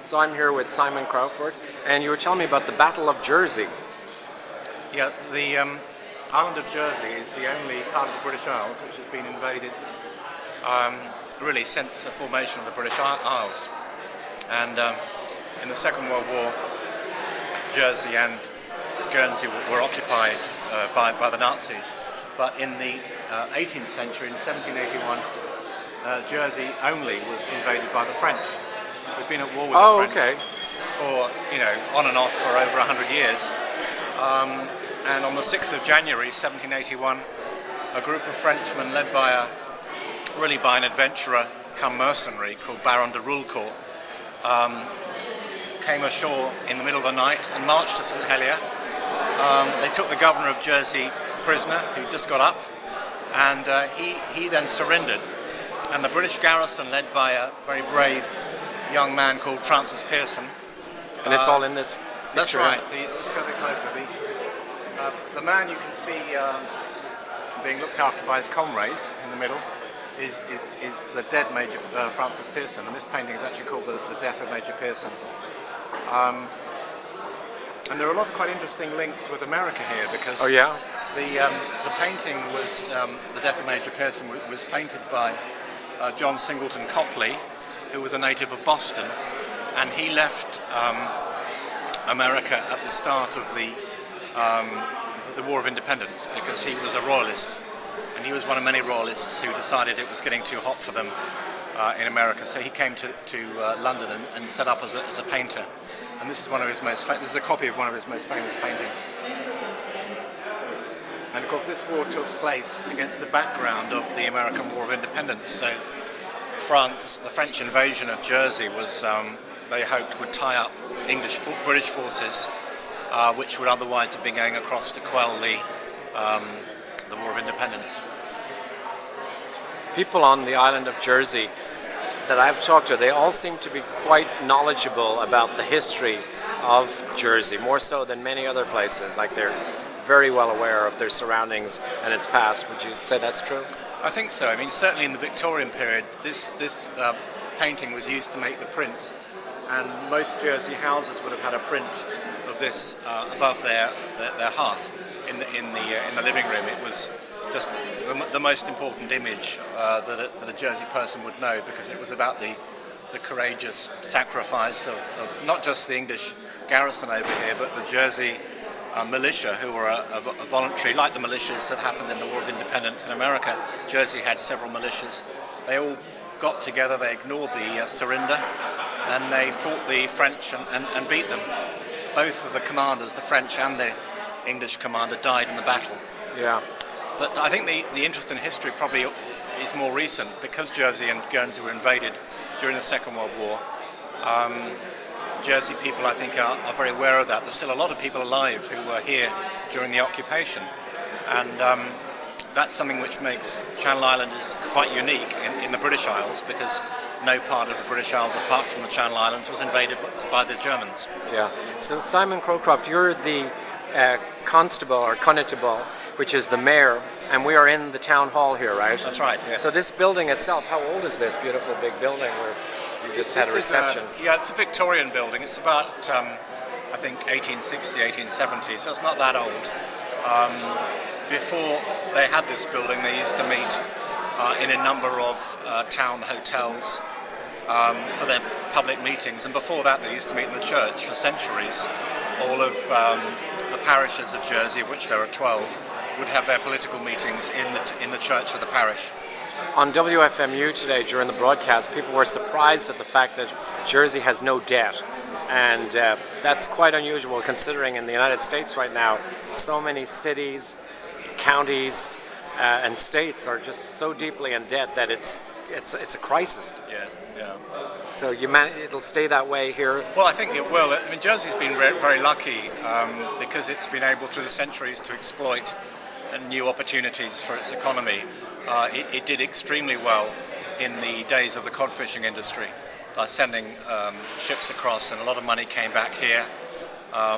So I'm here with Simon Crowcroft, and you were telling me about the Battle of Jersey. Yeah, the island of Jersey is the only part of the British Isles which has been invaded really since the formation of the British Isles. And in the Second World War, Jersey and Guernsey were occupied by the Nazis. But in the 18th century, in 1781, Jersey only was invaded by the French. We've been at war with the French for, on and off for over 100 years. And on the 6th of January 1781, a group of Frenchmen led by an adventurer come mercenary called Baron de Roulecourt came ashore in the middle of the night and marched to St. Helier. They took the governor of Jersey prisoner, who just got up, and he then surrendered. And the British garrison, led by a very brave young man called Francis Pearson. And it's all in this picture. That's right. Let's go a bit closer. The man you can see being looked after by his comrades in the middle is the dead Major Francis Pearson, and this painting is actually called the Death of Major Pearson. And there are a lot of quite interesting links with America here, because the painting was the Death of Major Pearson was painted by John Singleton Copley, who was a native of Boston, and he left America at the start of the War of Independence because he was a royalist, and he was one of many royalists who decided it was getting too hot for them in America. So he came to London and set up as a painter. And this is one of his this is a copy of one of his most famous paintings. And of course, this war took place against the background of the American War of Independence. So the French invasion of Jersey was, they hoped, would tie up British forces, which would otherwise have been going across to quell the War of Independence. People on the island of Jersey that I've talked to, they all seem to be quite knowledgeable about the history of Jersey, more so than many other places. Like, they're very well aware of their surroundings and its past. Would you say that's true? I think so. I mean, certainly in the Victorian period, this painting was used to make the prints, and most Jersey houses would have had a print of this above their hearth in the living room. It was just the most important image that a Jersey person would know, because it was about the courageous sacrifice of not just the English garrison over here, but the Jersey militia, who were a voluntary, like the militias that happened in the War of Independence in America. Jersey had several militias. They all got together, they ignored the surrender, and they fought the French and beat them. Both of the commanders, the French and the English commander, died in the battle. Yeah. But I think the interest in history probably is more recent, because Jersey and Guernsey were invaded during the Second World War. Jersey people, I think, are very aware of that. There's still a lot of people alive who were here during the occupation, and that's something which makes Channel Islanders quite unique in the British Isles, because no part of the British Isles, apart from the Channel Islands, was invaded by the Germans. Yeah. So Simon Crowcroft, you're the Constable, or Constable, which is the mayor, and we are in the town hall here, right? That's right, yes. So this building itself, how old is this beautiful big building where you just had a reception? It's a Victorian building. It's about, I think, 1860, 1870, so it's not that old. Before they had this building, they used to meet in a number of town hotels for their public meetings, and before that they used to meet in the church for centuries. All of the parishes of Jersey, of which there are 12, would have their political meetings in the church of the parish. On WFMU today, during the broadcast, people were surprised at the fact that Jersey has no debt. And that's quite unusual, considering in the United States right now, so many cities, counties, and states are just so deeply in debt that it's a crisis. Yeah. So it'll stay that way here? Well, I think it will. I mean, Jersey's been very lucky because it's been able through the centuries to exploit new opportunities for its economy. It did extremely well in the days of the cod fishing industry by sending ships across, and a lot of money came back here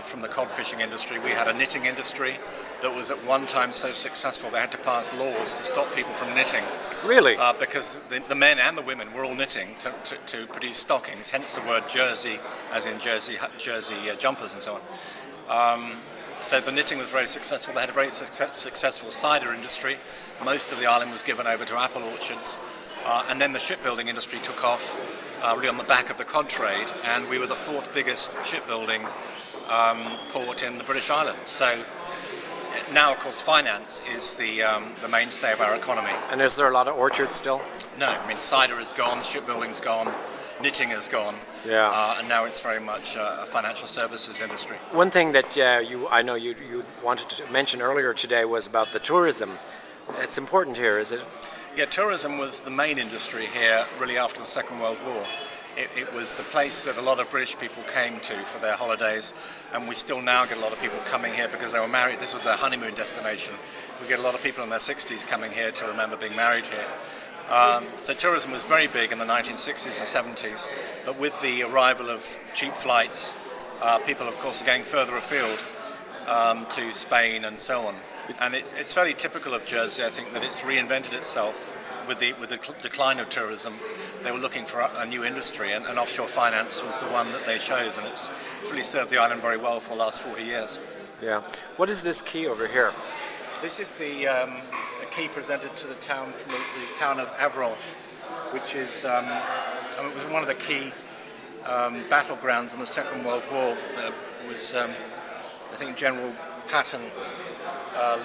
from the cod fishing industry. We had a knitting industry, that was at one time so successful they had to pass laws to stop people from knitting. Really? Because the men and the women were all knitting to produce stockings, hence the word jersey, as in jersey jumpers and so on. So the knitting was very successful. They had a very successful cider industry. Most of the island was given over to apple orchards. And then the shipbuilding industry took off, really on the back of the cod trade, and we were the fourth biggest shipbuilding port in the British Islands. So now, of course, finance is the mainstay of our economy. And is there a lot of orchards still? No, I mean, cider is gone, shipbuilding's gone, knitting is gone, and now it's very much a financial services industry. One thing that I know you wanted to mention earlier today was about the tourism. It's important here, is it? Yeah, tourism was the main industry here really after the Second World War. It was the place that a lot of British people came to for their holidays, and we still now get a lot of people coming here because they were married. This was a honeymoon destination. We get a lot of people in their 60s coming here to remember being married here. So tourism was very big in the 1960s and 70s, but with the arrival of cheap flights, people of course are going further afield to Spain and so on. And it's fairly typical of Jersey, I think, that it's reinvented itself with the decline of tourism. They were looking for a new industry, and offshore finance was the one that they chose, and it's really served the island very well for the last 40 years. Yeah. What is this key over here? This is the key presented to the town from the town of Avranches, which is it was one of the key battlegrounds in the Second World War. It was, I think, General Patton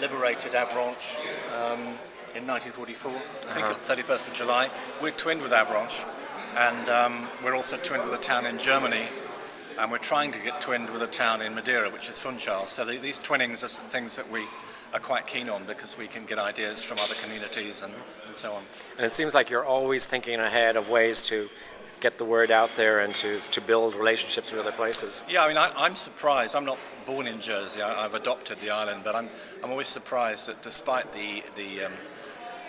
liberated Avranches in 1944. I think it's 31st of July. We're twinned with Avranches, and we're also twinned with a town in Germany, and we're trying to get twinned with a town in Madeira, which is Funchal. So these twinnings are some things that we are quite keen on because we can get ideas from other communities and so on. And it seems like you're always thinking ahead of ways to get the word out there and to build relationships with other places. Yeah, I mean, I'm surprised. I'm not born in Jersey. I've adopted the island, but I'm always surprised that despite the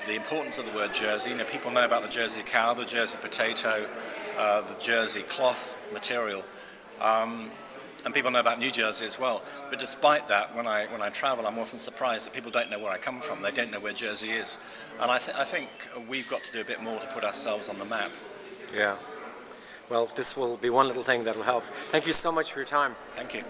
importance of the word Jersey, you know, people know about the Jersey cow, the Jersey potato, the Jersey cloth material, and people know about New Jersey as well. But despite that, when I travel, I'm often surprised that people don't know where I come from. They don't know where Jersey is, and I think we've got to do a bit more to put ourselves on the map. Yeah. Well, this will be one little thing that will help. Thank you so much for your time. Thank you.